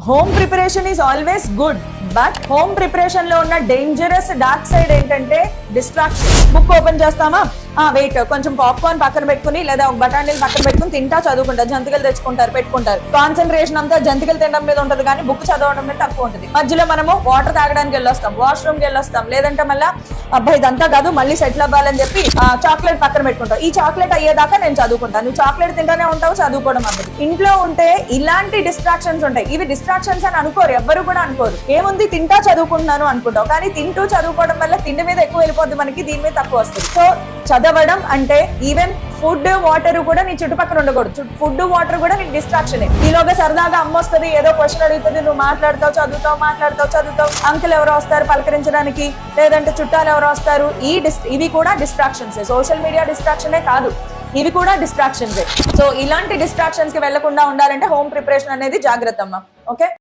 Home preparation is always good, but home preparation లో ఉన్న dangerous dark side ఏంటంటే distraction. Book open చేస్తామా, wait కొంచెం పాప్కార్న్ పక్కన పెట్టుకుని లేదా ఒక బఠానీలు పక్కన పెట్టుకుని తింటా చదువుకుంటారు, జంతికలు తెచ్చుకుంటారు పెట్టుకుంటారు. కాన్సన్ట్రేషన్ అంతా జంతికలు తినడం మీద ఉంటుంది కానీ బుక్ చదవడం మీద తక్కువ ఉంటుంది. మధ్యలో మనము వాటర్ తాగడానికి వెళ్ళొస్తాం, వాష్రూమ్కి వెళ్ళొస్తాం, లేదంటే మళ్ళీ అబ్బాయి ఇదంతా కాదు మళ్ళీ సెటిల్ అవ్వాలని చెప్పి చాక్లెట్ పక్కన పెట్టుకుంటాం. ఈ చాక్లెట్ అయ్యేదాకా నేను చదువుకుంటాను, నువ్వు చాక్లెట్ తింటానే ఉంటావు, చదువుకోవడం అవ్వదు. ఇంట్లో ఉంటే ఇలాంటి డిస్ట్రాక్షన్స్ ఉంటాయి. ఇవి డిస్ట్రాక్షన్స్ అని అనుకోరు, ఎవ్వరు కూడా అనుకోరు. ఏముంది తింటా చదువుకుంటున్నాను అనుకుంటావు, కానీ తింటూ చదువుకోవడం వల్ల తిండి మీద ఎక్కువ వెళ్ళిపోద్ది మనకి, దీని మీద తక్కువ వస్తుంది. సో చదవడం అంటే ఈవెన్ ఫుడ్ వాటర్ కూడా నీ చుట్టుపక్కల ఉండకూడదు. ఫుడ్ వాటర్ కూడా నీకు డిస్ట్రాక్షన్. ఈలోగా సరదాగా అమ్మ వస్తుంది, ఏదో క్వశ్చన్ అడుగుతుంది, నువ్వు మాట్లాడతావు చదువుతావు. అంకుల్ ఎవరో వస్తారు పలకరించడానికి, లేదంటే చుట్టాలు ఎవరో వస్తారు. ఇవి కూడా డిస్ట్రాక్షన్స్. సోషల్ మీడియా డిస్ట్రాక్షనే కాదు, ఇవి కూడా డిస్ట్రాక్షన్స్. సో ఇలాంటి డిస్ట్రాక్షన్స్ కి వెళ్లకుండా ఉండాలంటే హోమ్ ప్రిపరేషన్ అనేది జాగ్రత్త అమ్మా. ఓకే.